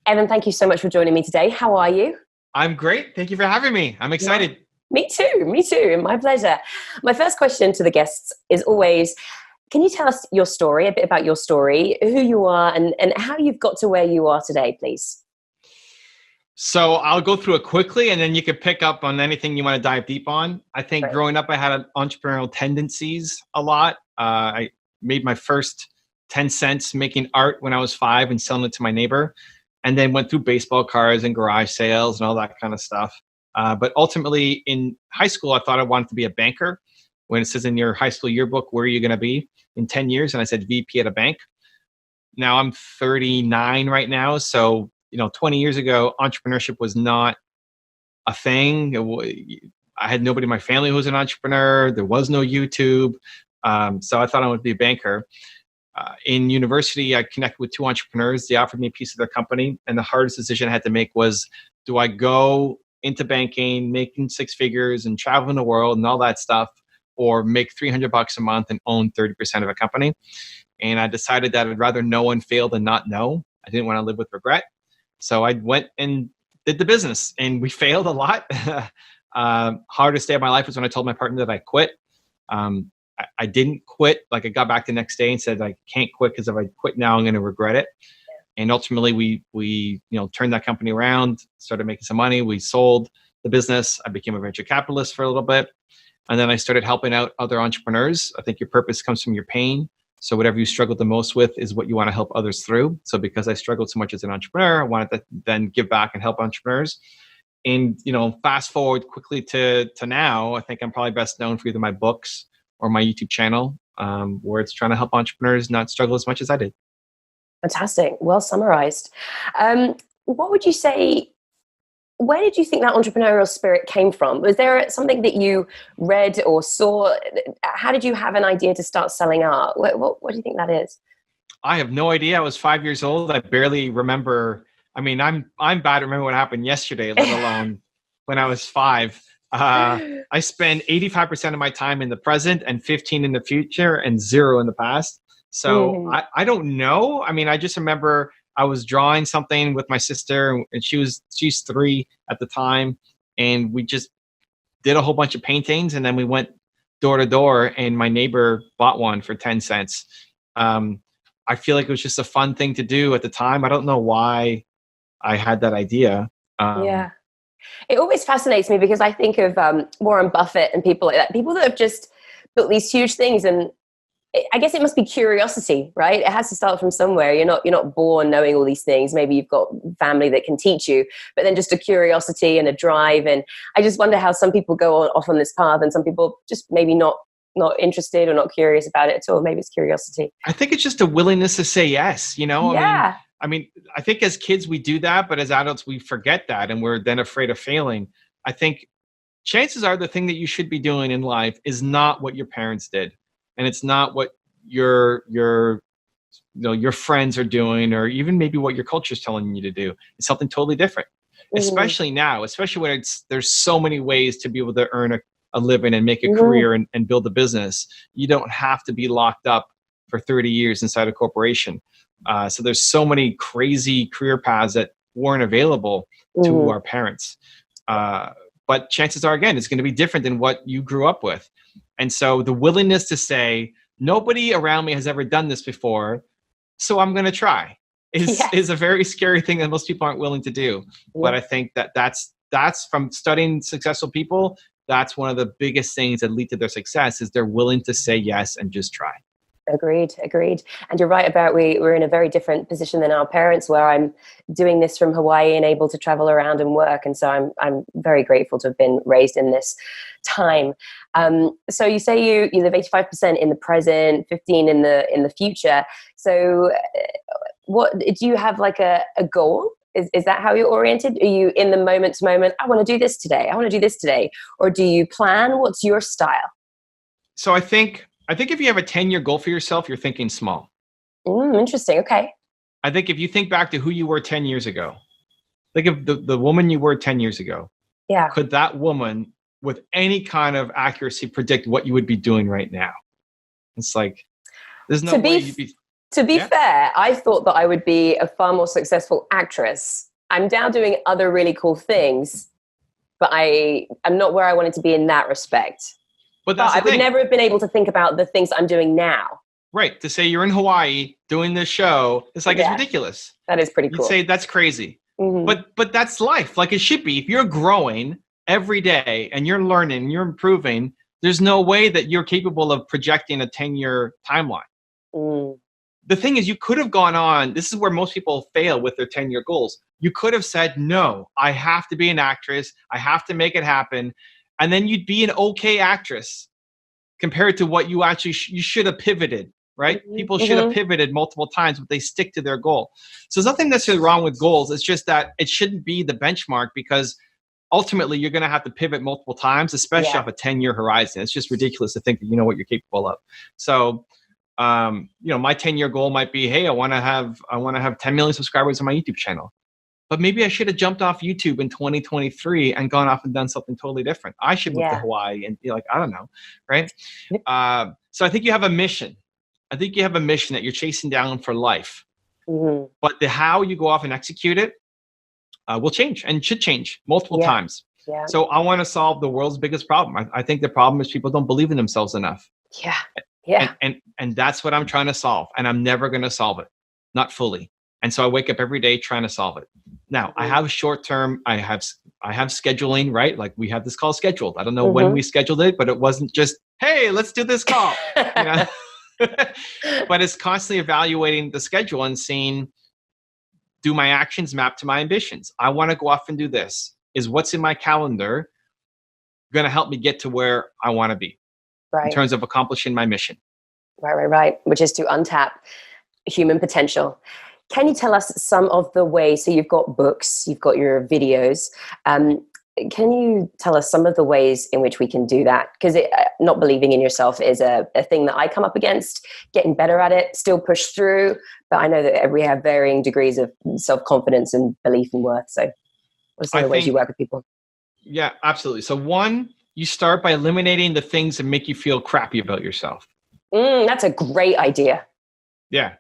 Evan, thank you so much for joining me today. How are you? I'm great. Thank you for having me. I'm Yeah. excited. Me too. Me too. My pleasure. My first question to the guests is always, can you tell us your story, a bit about your story, who you are, and how you've got to where you are today, please? So I'll go through it quickly and then you can pick up on anything you want to dive deep on. I think Great. growing up, I had entrepreneurial tendencies a lot. I made my first 10 cents making art when I was 5 and selling it to my neighbor, and then went through baseball cards and garage sales and all that kind of stuff. But ultimately in high school, I thought I wanted to be a banker. When it says in your high school yearbook, where are you going to be in 10 years? And I said VP at a bank. Now I'm 39 right now. So, 20 years ago, entrepreneurship was not a thing. I had nobody in my family who was an entrepreneur. There was no YouTube. So I thought I would be a banker. In university, I connected with 2 entrepreneurs. They offered me a piece of their company. And the hardest decision I had to make was, do I go into banking, making 6 figures and traveling the world and all that stuff, or make $300 a month and own 30% of a company? And I decided that I'd rather know and fail than not know. I didn't want to live with regret. So I went and did the business, and we failed a lot. Hardest day of my life was when I told my partner that I quit. I didn't quit. Like, I got back the next day and said, I can't quit, because if I quit now, I'm going to regret it. And ultimately we turned that company around, started making some money. We sold the business. I became a venture capitalist for a little bit. And then I started helping out other entrepreneurs. I think your purpose comes from your pain. So whatever you struggled the most with is what you want to help others through. So because I struggled so much as an entrepreneur, I wanted to then give back and help entrepreneurs. And, fast forward quickly to now, I think I'm probably best known for either my books or my YouTube channel, where it's trying to help entrepreneurs not struggle as much as I did. Fantastic. Well summarized. What would you say, where did you think that entrepreneurial spirit came from? Was there something that you read or saw? How did you have an idea to start selling art? What do you think that is? I have no idea. I was 5 years old. I barely remember. I mean, I'm bad to remember what happened yesterday, let alone when I was 5. I spend 85% of my time in the present and 15 in the future and 0 in the past. So I don't know. I mean, I just remember I was drawing something with my sister, and she's 3 at the time, and we just did a whole bunch of paintings, and then we went door to door, and my neighbor bought one for 10 cents. I feel like it was just a fun thing to do at the time. I don't know why I had that idea. Yeah. It always fascinates me because I think of Warren Buffett and people like that, people that have just built these huge things. And I guess it must be curiosity, right? It has to start from somewhere. You're not born knowing all these things. Maybe you've got family that can teach you, but then just a curiosity and a drive. And I just wonder how some people go off on this path, and some people just maybe not interested or not curious about it at all. Maybe it's curiosity. I think it's just a willingness to say yes. Yeah. I mean, I think as kids we do that, but as adults we forget that, and we're then afraid of failing. I think chances are the thing that you should be doing in life is not what your parents did, and it's not what your friends are doing, or even maybe what your culture is telling you to do. It's something totally different. Especially now, especially when there's so many ways to be able to earn a living and make a career and build a business. You don't have to be locked up for 30 years inside a corporation. So there's so many crazy career paths that weren't available to our parents. But chances are, again, it's going to be different than what you grew up with. And so the willingness to say, nobody around me has ever done this before, so I'm going to try, is a very scary thing that most people aren't willing to do. But I think that's from studying successful people. That's one of the biggest things that lead to their success, is they're willing to say yes and just try. Agreed. And you're right about we're in a very different position than our parents, where I'm doing this from Hawaii and able to travel around and work. And so I'm very grateful to have been raised in this time. So you say you live 85% in the present, 15 in the future. So what do you have, like a goal? Is that how you're oriented? Are you in the moment to moment? I want to do this today. I want to do this today. Or do you plan? What's your style? So I think if you have a 10-year goal for yourself, you're thinking small. Interesting. Okay. I think if you think back to who you were 10 years ago, think of the woman you were 10 years ago. Yeah. Could that woman, with any kind of accuracy, predict what you would be doing right now? It's like, there's no way you'd be. To be fair, I thought that I would be a far more successful actress. I'm now doing other really cool things, but I'm not where I wanted to be in that respect. But that's the I would thing. never have been able to think about the things I'm doing now. Right. To say you're in Hawaii doing this show, it's like, it's ridiculous. That is pretty cool. You'd say that's crazy. Mm-hmm. But that's life. Like it should be. If you're growing every day and you're learning, you're improving, there's no way that you're capable of projecting a 10-year timeline. Mm. The thing is, you could have gone on. This is where most people fail with their 10-year goals. You could have said, no, I have to be an actress. I have to make it happen. And then you'd be an okay actress compared to what you actually, you should have pivoted, right? Mm-hmm. People should have pivoted multiple times, but they stick to their goal. So there's nothing necessarily wrong with goals. It's just that it shouldn't be the benchmark, because ultimately you're going to have to pivot multiple times, especially off a 10-year horizon. It's just ridiculous to think that you know what you're capable of. So, my 10-year goal might be, hey, I want to have 10 million subscribers on my YouTube channel. But maybe I should have jumped off YouTube in 2023 and gone off and done something totally different. I should move to Hawaii and be like, I don't know, right? So I think you have a mission. I think you have a mission that you're chasing down for life. Mm-hmm. But the how you go off and execute it will change and should change multiple times. Yeah. So I want to solve the world's biggest problem. I think the problem is people don't believe in themselves enough. Yeah. Yeah. And that's what I'm trying to solve. And I'm never going to solve it, not fully. And so I wake up every day trying to solve it. Now, I have short term, I have scheduling, right? Like we have this call scheduled. I don't know when we scheduled it, but it wasn't just, hey, let's do this call. But it's constantly evaluating the schedule and seeing, do my actions map to my ambitions? I want to go off and do this. Is what's in my calendar going to help me get to where I want to be in terms of accomplishing my mission? Right. Which is to untap human potential. Can you tell us some of the ways, so you've got books, you've got your videos, can you tell us some of the ways in which we can do that? Because not believing in yourself is a thing that I come up against, getting better at it, still push through, but I know that we have varying degrees of self-confidence and belief and worth. So what are some of the ways you work with people? Yeah, absolutely. So one, you start by eliminating the things that make you feel crappy about yourself. That's a great idea. Yeah.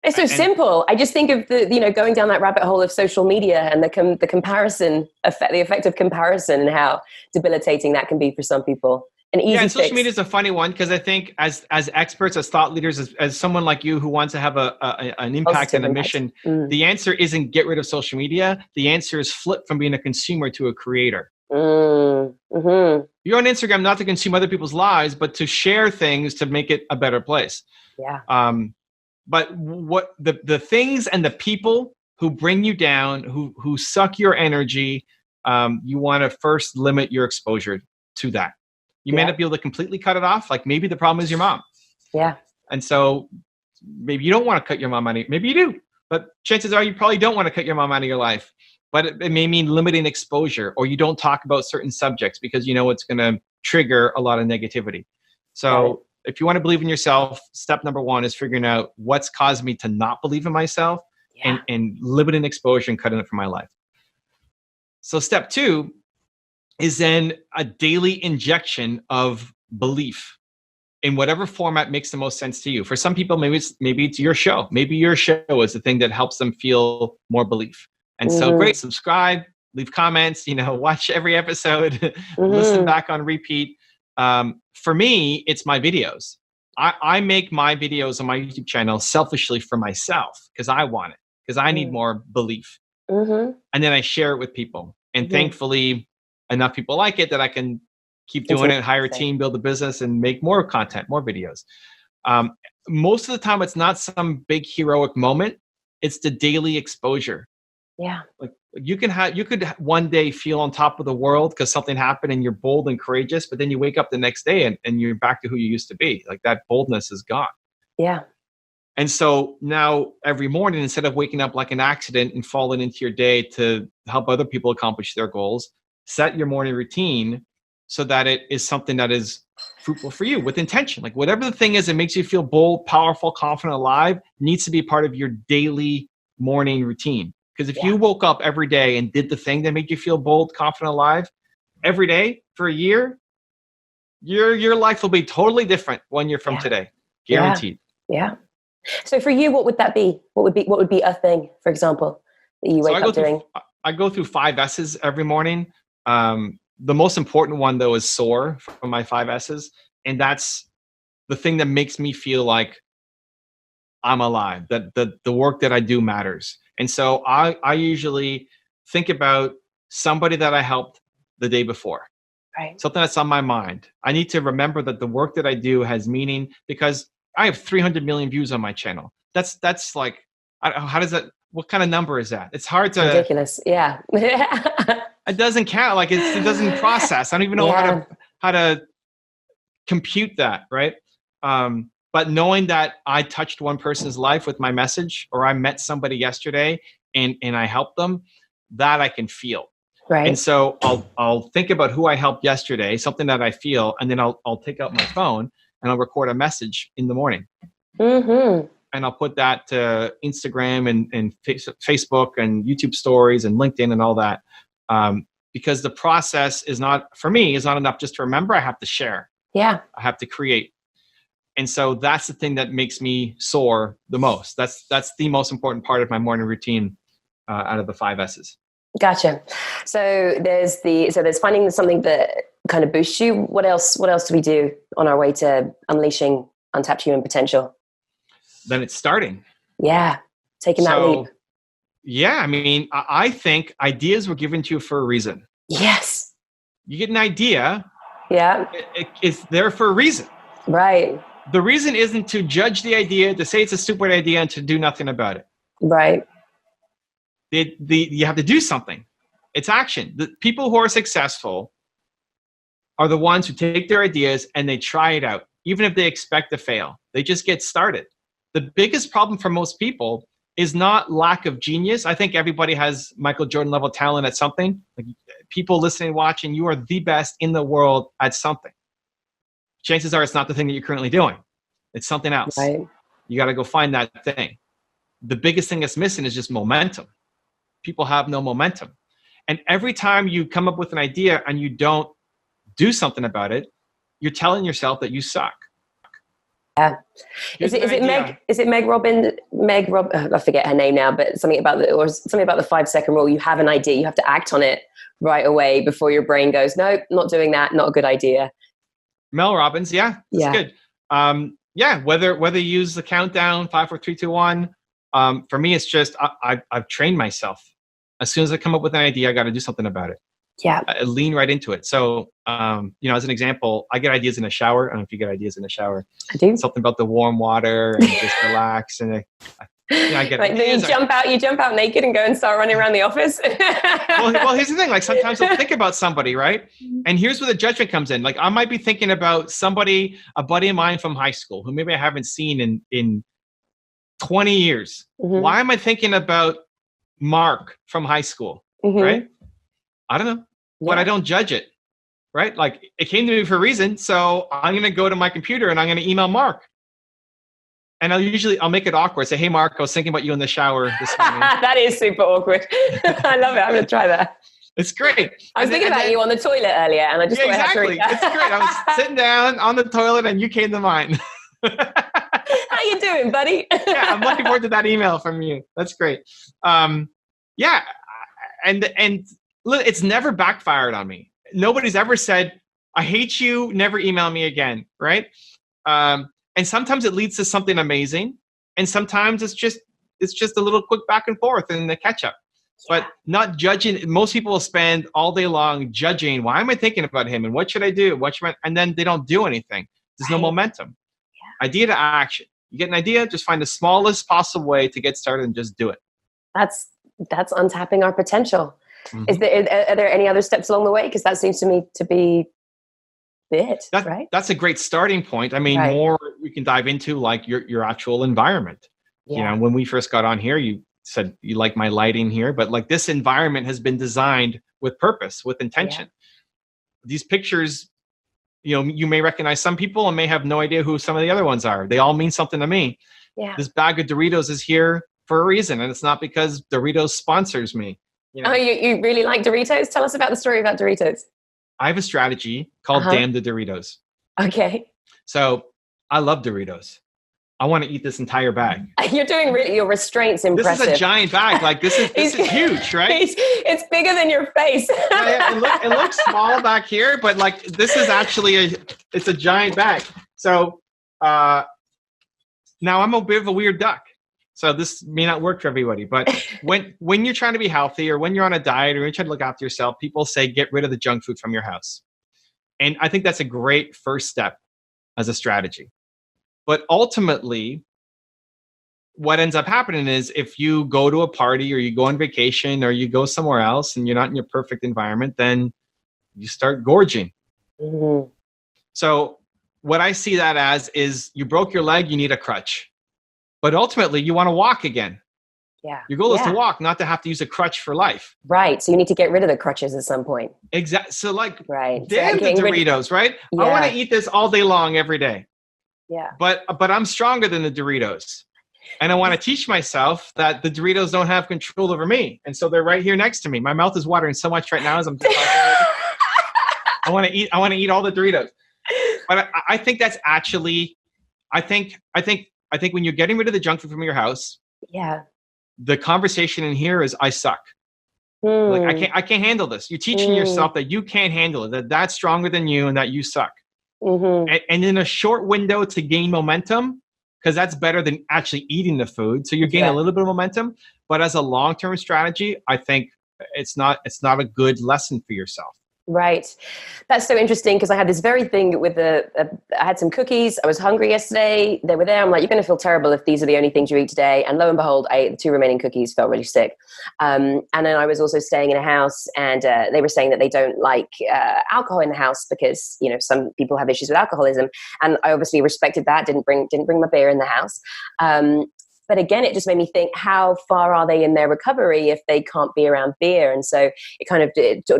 It's so simple. I just think of going down that rabbit hole of social media and the comparison effect, the effect of comparison, and how debilitating that can be for some people. An easy fix. Social media is a funny one, because I think as experts, as thought leaders, as someone like you who wants to have an impact and a mission, the answer isn't get rid of social media. The answer is flip from being a consumer to a creator. Mm-hmm. You're on Instagram not to consume other people's lives, but to share things to make it a better place. Yeah. But what the things and the people who bring you down, who suck your energy, you want to first limit your exposure to that. You may not be able to completely cut it off. Like maybe the problem is your mom. Yeah. And so maybe you don't want to cut your mom out of, maybe you do, but chances are you probably don't want to cut your mom out of your life. But it may mean limiting exposure, or you don't talk about certain subjects because you know it's going to trigger a lot of negativity. So if you want to believe in yourself, step number one is figuring out what's caused me to not believe in myself and limiting exposure and cutting it from my life. So step two is then a daily injection of belief in whatever format makes the most sense to you. For some people, maybe it's your show. Maybe your show is the thing that helps them feel more belief. And so great, subscribe, leave comments, watch every episode, listen back on repeat. For me, it's my videos. I make my videos on my YouTube channel selfishly for myself because I want it, because I need more belief. And then I share it with people. And thankfully, enough people like it that I can keep doing it, hire a team, build a business, and make more content, more videos. Most of the time, it's not some big heroic moment. It's the daily exposure. Yeah. Like you could one day feel on top of the world because something happened and you're bold and courageous, but then you wake up the next day and you're back to who you used to be. Like that boldness is gone. Yeah. And so now every morning, instead of waking up like an accident and falling into your day to help other people accomplish their goals, set your morning routine so that it is something that is fruitful for you with intention. Like whatever the thing is that makes you feel bold, powerful, confident, alive needs to be part of your daily morning routine. Because if you woke up every day and did the thing that made you feel bold, confident, alive every day for a year, your life will be totally different 1 year from today. Guaranteed. Yeah. So for you, what would that be? What would be a thing, for example, that you So wake up doing? I go through 5 S's every morning. The most important one though is SOAR from my 5 S's. And that's the thing that makes me feel like I'm alive, that the work that I do matters. And so I usually think about somebody that I helped the day before, Right. something that's on my mind. I need to remember that the work that I do has meaning because I have 300 million views on my channel. That's like, how does that, what kind of number is that? It's hard to, Ridiculous. Yeah. it doesn't count. Like it doesn't process. I don't even know how to compute that. Right. But knowing that I touched one person's life with my message, or I met somebody yesterday and I helped them, that I can feel. Right. And so I'll think about who I helped yesterday, something that I feel, and then I'll take out my phone and I'll record a message in the morning. Mm-hmm. And I'll put that to Instagram and Facebook and YouTube stories and LinkedIn and all that. Because the process is not, for me, is not enough just to remember. I have to share. Yeah. I have to create. And so that's the thing that makes me soar the most. That's the most important part of my morning routine out of the 5 S's. Gotcha. So there's finding something that kind of boosts you. What else do we do on our way to unleashing untapped human potential? Then it's starting. Yeah. Taking that leap. Yeah. I mean, I think ideas were given to you for a reason. Yes. You get an idea. Yeah. It's there for a reason. Right. The reason isn't to judge the idea, to say it's a stupid idea, and to do nothing about it. Right. You have to do something. It's action. The people who are successful are the ones who take their ideas and they try it out, even if they expect to fail. They just get started. The biggest problem for most people is not lack of genius. I think everybody has Michael Jordan level talent at something. Like people listening, watching, you are the best in the world at something. Chances are it's not the thing that you're currently doing. It's something else. Right. You got to go find that thing. The biggest thing that's missing is just momentum. People have no momentum. And every time you come up with an idea and you don't do something about it, you're telling yourself that you suck. Yeah. Is it Meg Robin? I forget her name now, but something about the 5-second rule. You have an idea, you have to act on it right away before your brain goes, nope, not doing that, not a good idea. Mel Robbins, yeah, that's good. Whether you use the countdown 5, 4, 3, 2, 1. For me, it's just I've trained myself. As soon as I come up with an idea, I got to do something about it. Yeah, I lean right into it. So, as an example, I get ideas in the shower. I don't know if you get ideas in the shower. I do. Something about the warm water and just relax. And I get ideas. Then you jump out naked and go and start running around the office. well, here's the thing. Like sometimes I'll think about somebody, right? And here's where the judgment comes in. Like I might be thinking about somebody, a buddy of mine from high school, who maybe I haven't seen in 20 years. Mm-hmm. Why am I thinking about Mark from high school? Mm-hmm. Right? I don't know, but I don't judge it, right? Like it came to me for a reason. So I'm going to go to my computer and I'm going to email Mark. And I'll make it awkward. Say, hey, Mark, I was thinking about you in the shower this morning. That is super awkward. I love it. I'm going to try that. It's great. I was thinking about you on the toilet earlier and I just thought exactly. It's great. I was sitting down on the toilet and you came to mind. How you doing, buddy? Yeah, I'm looking forward to that email from you. That's great. And it's never backfired on me. Nobody's ever said, I hate you, never email me again, right? And sometimes it leads to something amazing. And sometimes it's just a little quick back and forth and the catch up. Yeah. But not judging. Most people will spend all day long judging, why am I thinking about him? And what should I do? And then they don't do anything. There's no momentum. Yeah. Idea to action. You get an idea, just find the smallest possible way to get started and just do it. That's untapping our potential. Mm-hmm. Are there any other steps along the way? Because that seems to me to be it, right? That's a great starting point. I mean, more we can dive into like your actual environment. Yeah. When we first got on here, you said you like my lighting here, but like this environment has been designed with purpose, with intention. Yeah. These pictures, you may recognize some people and may have no idea who some of the other ones are. They all mean something to me. Yeah. This bag of Doritos is here for a reason, and it's not because Doritos sponsors me. Oh, you really like Doritos? Tell us about the story about Doritos. I have a strategy called Damn the Doritos. Okay. So I love Doritos. I want to eat this entire bag. You're doing really, your restraint's impressive. This is a giant bag. Like this is huge, right? It's bigger than your face. It looks small back here, but like this is actually it's a giant bag. So now I'm a bit of a weird duck. So this may not work for everybody, but when you're trying to be healthy or when you're on a diet or you're trying to look after yourself, people say get rid of the junk food from your house. And I think that's a great first step as a strategy. But ultimately, what ends up happening is if you go to a party or you go on vacation or you go somewhere else and you're not in your perfect environment, then you start gorging. Mm-hmm. So what I see that as is you broke your leg, you need a crutch. But ultimately, you want to walk again. Yeah. Your goal is to walk, not to have to use a crutch for life. Right. So you need to get rid of the crutches at some point. Exactly. So like, right. damn the Doritos, right? Yeah. I want to eat this all day long, every day. Yeah. But I'm stronger than the Doritos. And I want to teach myself that the Doritos don't have control over me. And so they're right here next to me. My mouth is watering so much right now as I'm talking. I want to eat all the Doritos. But I think that's actually, I think when you're getting rid of the junk food from your house, the conversation in here is I suck. Like I can't handle this. You're teaching yourself that you can't handle it, that that's stronger than you and that you suck. Mm-hmm. And in a short window to gain momentum, because that's better than actually eating the food. So you gain a little bit of momentum, but as a long-term strategy, I think it's not a good lesson for yourself. Right. That's so interesting because I had this very thing with I had some cookies. I was hungry yesterday. They were there. I'm like, you're going to feel terrible if these are the only things you eat today. And lo and behold, I ate the 2 remaining cookies, felt really sick. And then I was also staying in a house and they were saying that they don't like alcohol in the house because, you know, some people have issues with alcoholism. And I obviously respected that, didn't bring my beer in the house. But again, it just made me think, how far are they in their recovery if they can't be around beer? And so it kind of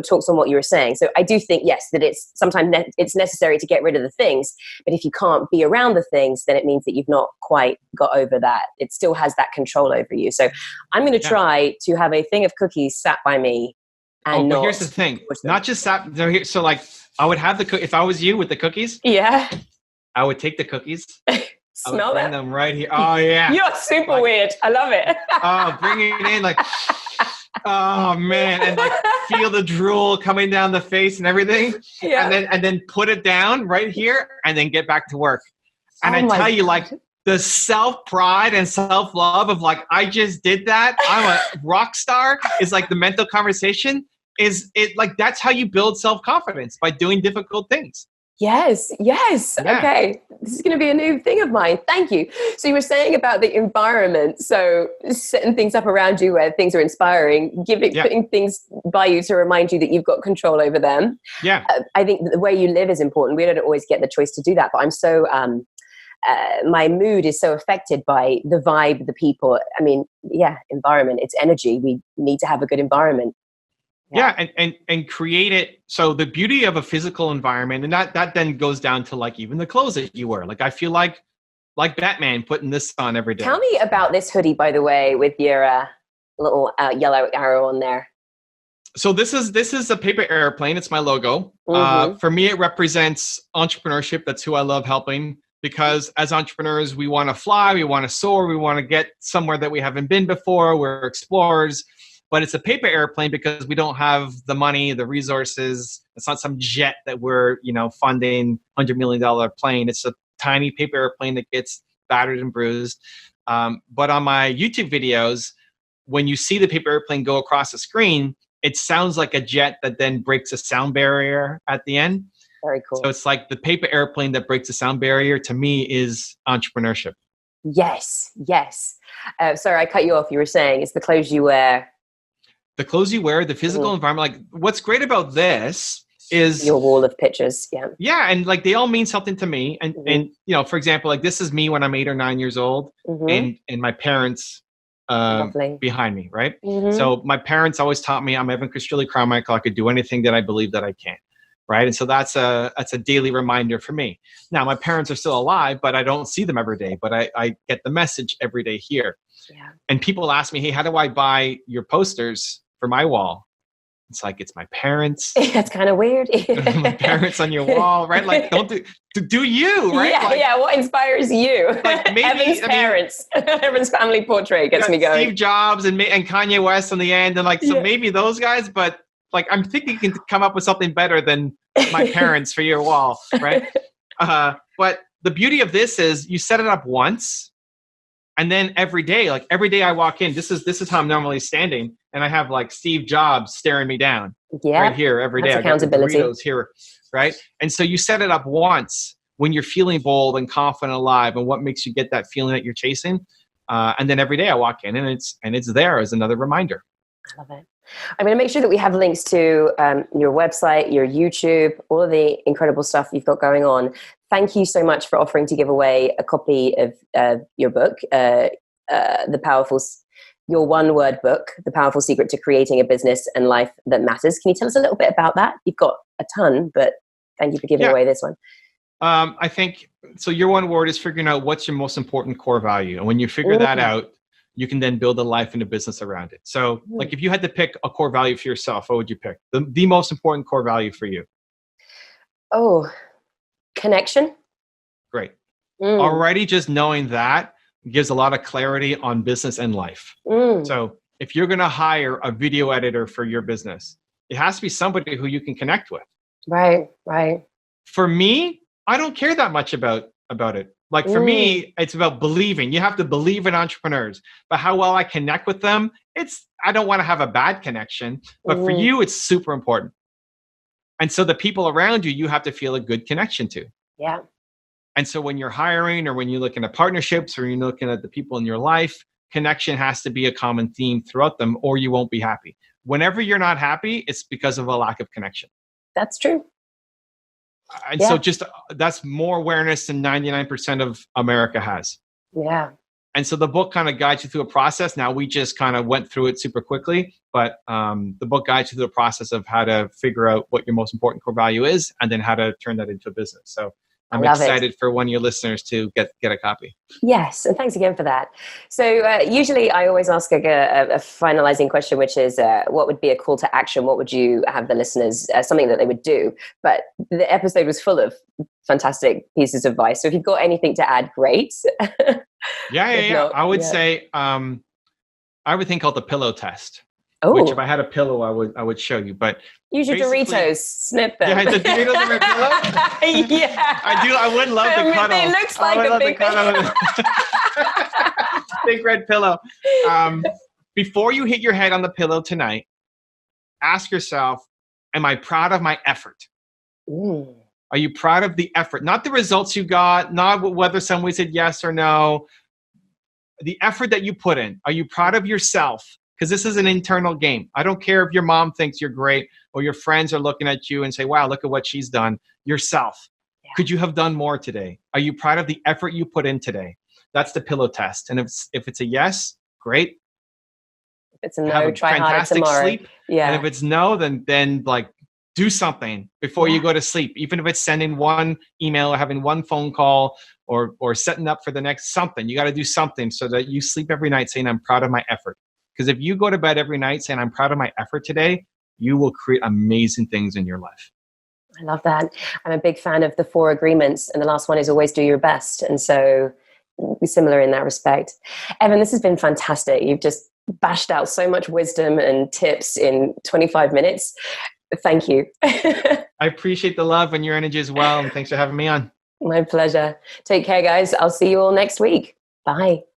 talks on what you were saying. So I do think, yes, that it's sometimes it's necessary to get rid of the things. But if you can't be around the things, then it means that you've not quite got over that. It still has that control over you. So I'm going to try to have a thing of cookies sat by me. And but here's the thing, not just sat. So like I would have if I was you with the cookies. Yeah. I would take the cookies. Smell them right here. Oh yeah, you're super weird. I love it. Bring it in like, oh man, and like feel the drool coming down the face and everything. Yeah. And then put it down right here, and then get back to work. And I tell you, like the self pride and self love of like I just did that. I'm a rock star. Is like the mental conversation. Is it like that's how you build self confidence by doing difficult things. Yes. Yeah. Okay. This is going to be a new thing of mine. Thank you. So you were saying about the environment. So setting things up around you where things are inspiring, putting things by you to remind you that you've got control over them. Yeah. I think the way you live is important. We don't always get the choice to do that, but I'm so, my mood is so affected by the vibe, the people. I mean, environment, it's energy. We need to have a good environment. Yeah, and create it. So the beauty of a physical environment, and that then goes down to like even the clothes that you wear. Like I feel like Batman putting this on every day. Tell me about this hoodie, by the way, with your little yellow arrow on there. So this is a paper airplane. It's my logo. Mm-hmm. For me, it represents entrepreneurship. That's who I love helping. Because as entrepreneurs, we want to fly, we want to soar, we want to get somewhere that we haven't been before. We're explorers. But it's a paper airplane because we don't have the money, the resources. It's not some jet that we're, funding $100 million plane. It's a tiny paper airplane that gets battered and bruised. But on my YouTube videos, when you see the paper airplane go across the screen, it sounds like a jet that then breaks a sound barrier at the end. Very cool. So it's like the paper airplane that breaks the sound barrier to me is entrepreneurship. Yes. Sorry, I cut you off. You were saying it's the clothes you wear. The clothes you wear, the physical environment. Like what's great about this is your wall of pictures. Yeah. And like, they all mean something to me. And, and for example, like this is me when I'm 8 or 9 years old and my parents behind me. Right. Mm-hmm. So my parents always taught me I'm Evan Carmichael. I could do anything that I believe that I can. Right. And so that's a daily reminder for me. Now, my parents are still alive, but I don't see them every day, but I get the message every day here. Yeah. And people ask me, hey, how do I buy your posters for my wall? It's like, it's my parents. That's kind of weird. My parents on your wall, right? Like, don't do you, right? Yeah, like, yeah. What inspires you? Like maybe, Evan's parents. Evan's family portrait gets me going. Steve Jobs and Kanye West on the end, and like, so maybe those guys, but like, I'm thinking you can come up with something better than my parents for your wall, right? But the beauty of this is you set it up once, and then every day I walk in, this is how I'm normally standing, and I have like Steve Jobs staring me down right here every day. Accountability. I got the Doritos here, right? And so you set it up once when you're feeling bold and confident, alive, and what makes you get that feeling that you're chasing. And then every day I walk in, and it's there as another reminder. I love it. I'm going to make sure that we have links to your website, your YouTube, all of the incredible stuff you've got going on. Thank you so much for offering to give away a copy of your book, your one-word book, The Powerful Secret to Creating a Business and Life That Matters. Can you tell us a little bit about that? You've got a ton, but thank you for giving away this one. I think, so your one word is figuring out what's your most important core value. And when you figure that out, you can then build a life and a business around it. So like if you had to pick a core value for yourself, what would you pick? The most important core value for you? Oh, connection. Great. Already just knowing that gives a lot of clarity on business and life. So if you're going to hire a video editor for your business, it has to be somebody who you can connect with. Right, right. For me, I don't care that much about it. Like for me, it's about believing. You have to believe in entrepreneurs, but how well I connect with them, I don't want to have a bad connection, but for you, it's super important. And so the people around you, you have to feel a good connection to. Yeah. And so when you're hiring or when you're looking at partnerships or you're looking at the people in your life, connection has to be a common theme throughout them, or you won't be happy. Whenever you're not happy, it's because of a lack of connection. That's true. And so just that's more awareness than 99% of America has. Yeah. And so the book kind of guides you through a process. Now we just kind of went through it super quickly, but the book guides you through the process of how to figure out what your most important core value is and then how to turn that into a business. So I'm excited for one of your listeners to get a copy. Yes, and thanks again for that. So usually I always ask a finalizing question, which is what would be a call to action? What would you have the listeners, something that they would do? But the episode was full of fantastic pieces of advice. So if you've got anything to add, great. Yeah. I would say I have a thing called the pillow test. Oh. Which if I had a pillow, I would show you. But use your Doritos, snip them. Yeah, the Doritos are my pillow. Yeah, I do. I would love the cuddle. It looks like a big big red pillow. Before you hit your head on the pillow tonight, ask yourself, am I proud of my effort? Are you proud of the effort? Not the results you got, not whether somebody said yes or no. The effort that you put in. Are you proud of yourself? Because this is an internal game. I don't care if your mom thinks you're great or your friends are looking at you and say, wow, look at what she's done. Yourself. Yeah. Could you have done more today? Are you proud of the effort you put in today? That's the pillow test. And if it's a yes, great. If it's a no, try harder tomorrow. Sleep. Yeah. And if it's no, then like do something before you go to sleep. Even if it's sending one email or having one phone call or setting up for the next something. You got to do something so that you sleep every night saying, I'm proud of my effort. Because if you go to bed every night saying, I'm proud of my effort today, you will create amazing things in your life. I love that. I'm a big fan of the 4 agreements. And the last one is always do your best. And so we're similar in that respect. Evan, this has been fantastic. You've just bashed out so much wisdom and tips in 25 minutes. Thank you. I appreciate the love and your energy as well. And thanks for having me on. My pleasure. Take care, guys. I'll see you all next week. Bye.